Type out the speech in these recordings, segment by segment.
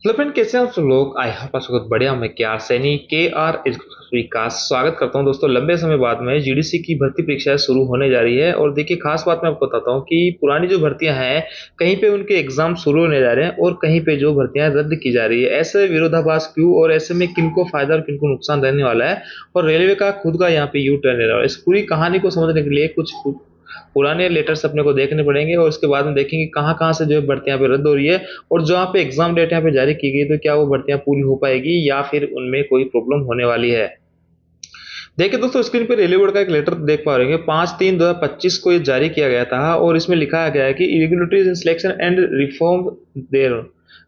Hello friend, कैसे हैं आप सब लोग। आई होप आप सब बहुत बढ़िया। मैं क्या सैनी के आर का स्वागत करता हूं। दोस्तों, लंबे समय बाद में जीडीसी की भर्ती परीक्षाएं शुरू होने जा रही है और देखिए, खास बात मैं आपको बताता हूं कि पुरानी जो भर्तियां हैं, कहीं पे उनके एग्जाम शुरू होने जा रहे हैं और कहीं पे जो भर्तियां रद्द की जा रही है। ऐसे विरोधाभास क्यों, और ऐसे में किनको फायदा और किनको नुकसान रहने वाला है, और रेलवे का खुद का यहाँ पे यू टर्न रहने वाला है। इस पूरी कहानी को समझने के लिए कुछ पुराने लेटर्स अपने को देखने पड़ेंगे और उसके बाद में देखेंगे कहाँ कहाँ से जो है भर्तियां पे रद्द हो रही है, और जो यहाँ पे एग्जाम डेट यहाँ पे जारी की गई, तो क्या वो भर्तियां पूरी हो पाएगी या फिर उनमें कोई प्रॉब्लम होने वाली है। देखिए दोस्तों, स्क्रीन पे रेलवे बोर्ड का एक लेटर देख पा रहे हैं। 5/3/2025 को ये जारी किया गया था और इसमें लिखा गया है कि irregularities in selection and reform there.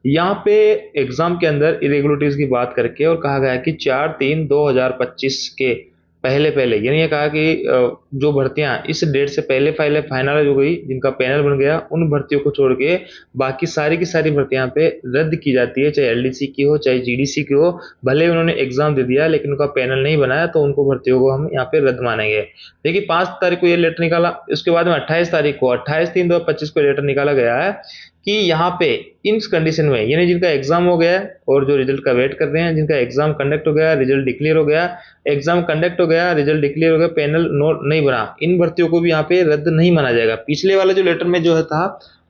यहाँ पे एग्जाम के अंदर इरेगुलरिटीज की बात करके और कहा गया है कि 4/3/2025 के पहले पहले, यानी ये कहा कि जो भर्तियां इस डेट से पहले पहले फाइनल हो गई, जिनका पैनल बन गया, उन भर्तियों को छोड़ के बाकी सारी की सारी भर्तियां पे रद्द की जाती है। चाहे एलडीसी की हो, चाहे जीडीसी की हो। भले उन्होंने एग्जाम दे दिया लेकिन उनका पैनल नहीं बनाया, तो उनको भर्तियों को हम यहाँ पे रद्द मानेंगे। देखिए, 5 तारीख को ये लेटर निकाला। उसके बाद में 28 तारीख को, 28/3/2025 को लेटर निकाला गया है कि यहाँ पे इन कंडीशन में, यानी जिनका एग्जाम हो गया है और जो रिजल्ट का वेट कर रहे हैं, जिनका एग्जाम कंडक्ट हो गया, रिजल्ट डिक्लेयर हो गया, एग्जाम कंडक्ट हो गया, रिजल्ट डिक्लेयर हो गया, पैनल नोट नहीं बना, इन भर्तियों को भी यहाँ पे रद्द नहीं माना जाएगा। पिछले वाले जो लेटर में जो है था,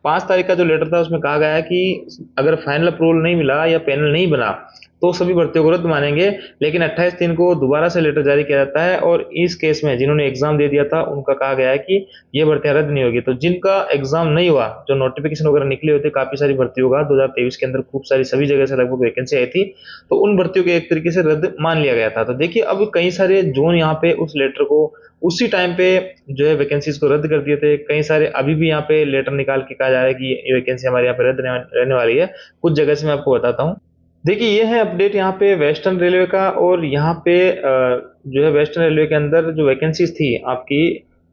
5 तारीख का जो लेटर था, उसमें कहा गया है कि अगर फाइनल अप्रूवल नहीं मिला या पैनल नहीं बना तो सभी भर्तियों को रद्द मानेंगे। लेकिन 28 दिन को दोबारा से लेटर जारी किया जाता है और इस केस में जिन्होंने एग्जाम दे दिया था उनका कहा गया है कि ये भर्तियां रद्द नहीं होगी। तो जिनका एग्जाम नहीं हुआ, जो नोटिफिकेशन वगैरह निकले होते काफी सारी भर्तियों का 2023 के अंदर, खूब सारी सभी जगह से लगभग वैकेंसी आई थी, तो उन भर्तियों के एक तरीके से रद्द मान लिया गया था। तो देखिए, अब कई सारे जोन यहाँ पे उस लेटर को उसी टाइम पे जो है वैकेंसीज को रद्द कर दिए थे। कई सारे अभी भी यहाँ पे लेटर निकाल के कहा जा रहा है कि ये वैकेंसी हमारे यहाँ पे रद्द रहने वाली है। कुछ जगह से मैं आपको बताता हूँ। देखिए, ये है अपडेट यहाँ पे वेस्टर्न रेलवे का। और यहाँ पे जो है वेस्टर्न रेलवे के अंदर जो वैकेंसीज थी आपकी,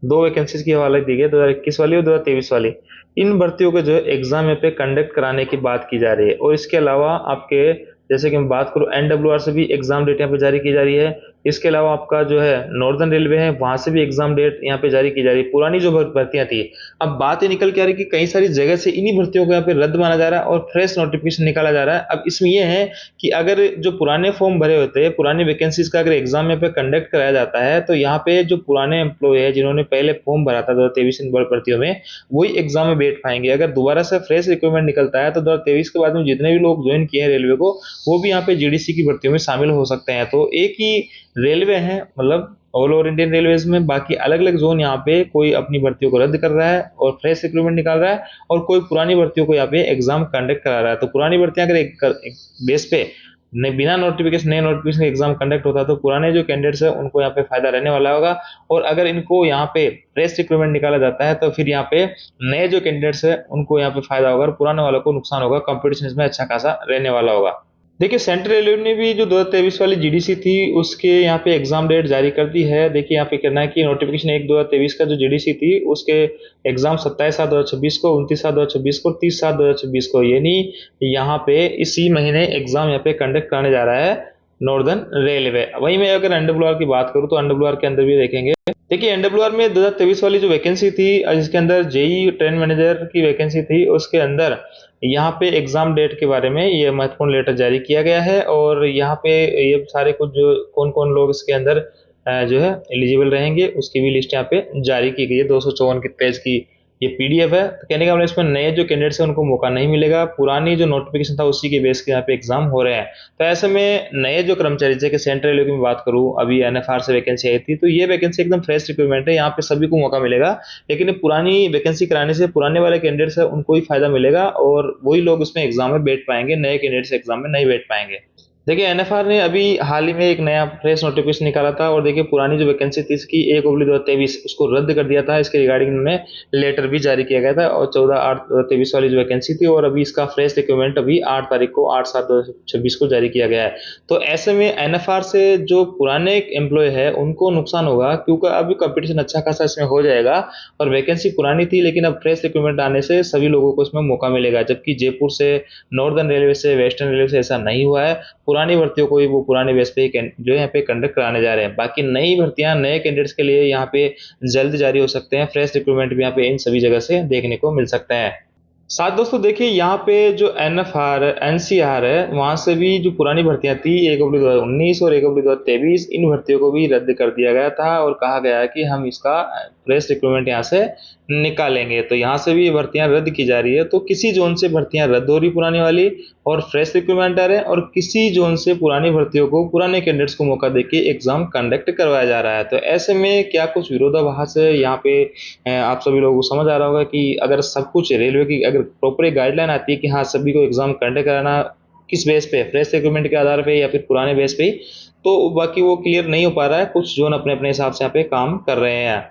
दो वैकेंसीज की हवाले दी गई, 2021 वाली और 2023 वाली। इन भर्तियों के जो है एग्जाम यहाँ पे कंडक्ट कराने की बात की जा रही है। और इसके अलावा आपके, जैसे कि मैं बात करूँ, एनडब्ल्यूआर से भी एग्जाम डेट यहाँ पे जारी की जा रही है। इसके अलावा आपका जो है नॉर्दर्न रेलवे है, वहां से भी एग्जाम डेट यहाँ पे जारी की जा रही है। पुरानी जो भर्तियां थी, अब बात ये निकल के आ रही है कि कई सारी जगह से इन्हीं भर्तियों को यहाँ पे रद्द माना जा रहा है और फ्रेश नोटिफिकेशन निकाला जा रहा है। अब इसमें यह है कि अगर जो पुराने फॉर्म भरे होते हैं, पुरानी वैकेंसीज का अगर एग्जाम यहाँ पे कंडक्ट कराया जाता है, तो यहाँ पे जो पुराने एम्प्लॉय है जिन्होंने पहले फॉर्म भरा था 2023 भर्तियों में, वही एग्जाम में बैठ पाएंगे। अगर दोबारा से फ्रेश रिक्रूटमेंट निकलता है तो 2023 के बाद में जितने भी लोग ज्वाइन किए हैं रेलवे को, वो भी यहाँ पे जीडीसी की भर्तियों में शामिल हो सकते हैं। तो एक ही रेलवे है, मतलब ऑल ओवर इंडियन रेलवेज में, बाकी अलग अलग जोन यहाँ पे कोई अपनी भर्तियों को रद्द कर रहा है और फ्रेश रिक्रूटमेंट निकाल रहा है, और कोई पुरानी भर्तियों को यहाँ पे एग्जाम कंडक्ट करा रहा है। तो पुरानी भर्तियां अगर एक बेस पे बिना नोटिफिकेशन, नए नोटिफिकेशन एग्जाम कंडक्ट होता है, तो पुराने जो कैंडिडेट्स है उनको यहाँ पे फायदा रहने वाला होगा। और अगर इनको यहाँ पे फ्रेश रिक्रूटमेंट निकाला जाता है, तो फिर यहाँ पे नए जो कैंडिडेट्स है उनको यहाँ पे फायदा होगा और पुराने वालों को नुकसान होगा। कंपटीशन इसमें अच्छा खासा रहने वाला होगा। देखिए, सेंट्रल रेलवे ने भी जो 2023 वाली जीडीसी थी उसके यहाँ पे एग्जाम डेट जारी कर दी है। देखिए, यहाँ पे करना है कि नोटिफिकेशन 1/2023 का जो जीडीसी थी उसके एग्जाम 27/7/2026 को, 29/7/2026 को, 30/7/2026 को, यानी यहाँ पे इसी महीने एग्जाम यहाँ पे कंडक्ट कराने जा रहा है नॉर्दर्न रेलवे। वहीं मैं अगर एनडब्ल्यूआर की बात करूँ तो एनडब्ल्यूआर के अंदर भी देखेंगे। देखिए, एनडब्ल्यूआर में 2023 वाली जो वैकेंसी थी, जिसके अंदर जेई ट्रेन मैनेजर की वैकेंसी थी, उसके अंदर यहाँ पे एग्जाम डेट के बारे में ये महत्वपूर्ण लेटर जारी किया गया है। और यहाँ पे ये सारे कुछ जो कौन कौन लोग इसके अंदर जो है एलिजिबल रहेंगे, उसकी भी लिस्ट यहाँ पे जारी की गई है। 254 के पेज की ये पीडीएफ है। तो कहने का मतलब, इसमें नए जो कैंडिडेट्स हैं उनको मौका नहीं मिलेगा, पुरानी जो नोटिफिकेशन था उसी के बेस के यहाँ पे एग्जाम हो रहे हैं। तो ऐसे में नए जो कर्मचारी, जैसे सेंट्रल रेलवे की मैं बात करूँ, अभी एनएफआर से वैकेंसी आई थी, तो ये वैकेंसी एकदम फ्रेश रिक्रूटमेंट है, यहाँ पे सभी को मौका मिलेगा। लेकिन पुरानी वैकेंसी कराने से पुराने वाले कैंडिडेट्स है उनको ही फायदा मिलेगा और वही लोग उसमें एग्जाम में बैठ पाएंगे, नए कैंडिडेट्स एग्जाम में नहीं बैठ पाएंगे। देखिए, एनएफआर ने अभी हाल ही में एक नया फ्रेश नोटिफिकेशन निकाला था और देखिए, पुरानी जो वैकेंसी थी इसकी 1/2023 उसको रद्द कर दिया था। इसके रिगार्डिंग उन्होंने लेटर भी जारी किया गया था, और 14/8/23 वाली जो वैकेंसी थी, और अभी इसका फ्रेश रिक्रूटमेंट अभी 8 तारीख को, 8/7/2026 को जारी किया गया है। तो ऐसे में एनएफआर से जो पुराने एम्प्लॉय है उनको नुकसान होगा, क्योंकि अभी कंपटीशन अच्छा खासा इसमें हो जाएगा। और वैकेंसी पुरानी थी लेकिन अब फ्रेश रिक्रूटमेंट आने से सभी लोगों को इसमें मौका मिलेगा, जबकि जयपुर से, नॉर्दर्न रेलवे से, वेस्टर्न रेलवे से ऐसा नहीं हुआ है। पुरानी भर्तियों को ही वो पुराने बेस पे जो है यहाँ पे कंडक्ट कराने जा रहे हैं। बाकी नई भर्तियां नए कैंडिडेट्स के लिए यहाँ पे जल्द जारी हो सकते हैं। फ्रेश रिक्रूटमेंट भी यहाँ पे इन सभी जगह से देखने को मिल सकता है। साथ दोस्तों देखिए यहाँ पे जो एनएफआर है, एनसीआर है, वहाँ से भी जो पुरानी भर्तियां थी 1 अप्रैल 2019 और 1 अप्रैल 2023, इन भर्तियों को भी रद्द कर दिया गया था और कहा गया है कि हम इसका फ्रेश रिक्रूटमेंट यहाँ से निकालेंगे। तो यहाँ से भी ये भर्तियां रद्द की जा रही है। तो किसी जोन से भर्तियां रद्द हो रही पुरानी वाली और फ्रेश रिक्रूटमेंट आ रहे हैं, और किसी जोन से पुरानी भर्तियों को पुराने कैंडिडेट्स को मौका देके एग्जाम कंडक्ट करवाया जा रहा है। तो ऐसे में क्या कुछ विरोधाभास है यहाँ पे, आप सभी लोगों को समझ आ रहा होगा कि अगर सब कुछ रेलवे की अगर प्रॉपर एक गाइडलाइन आती है कि हाँ सभी को एग्जाम कंडक्ट कराना, किस बेस पे, फ्रेश रिक्रूटमेंट के आधार पे या फिर पुराने बेस पे ही, तो बाकी वो क्लियर नहीं हो पा रहा है। कुछ जोन अपने अपने हिसाब से यहाँ पे काम कर रहे हैं।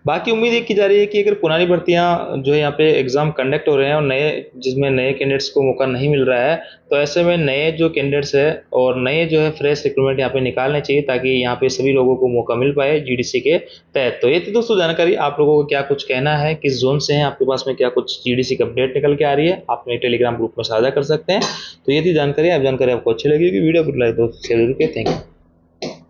बाकी उम्मीद ये की जा रही है कि अगर पुरानी भर्तियां जो है यहाँ पे एग्जाम कंडक्ट हो रहे हैं और नए जिसमें नए कैंडिडेट्स को मौका नहीं मिल रहा है, तो ऐसे में नए जो कैंडिडेट्स है और नए जो है फ्रेश रिक्रूटमेंट यहाँ पे निकालने चाहिए ताकि यहाँ पे सभी लोगों को मौका मिल पाए जीडीसी के तहत। तो ये थी दोस्तों जानकारी। आप लोगों को क्या कुछ कहना है, किस जोन से है, आपके पास में क्या कुछ जीडीसी का अपडेट निकल के आ रही है, आप मेरे टेलीग्राम ग्रुप में साझा कर सकते हैं। तो ये थी जानकारी। आप जानकारी आपको अच्छी लगेगी, वीडियो को लाइक दोस्तों शेयर जरूर करें। Thank you.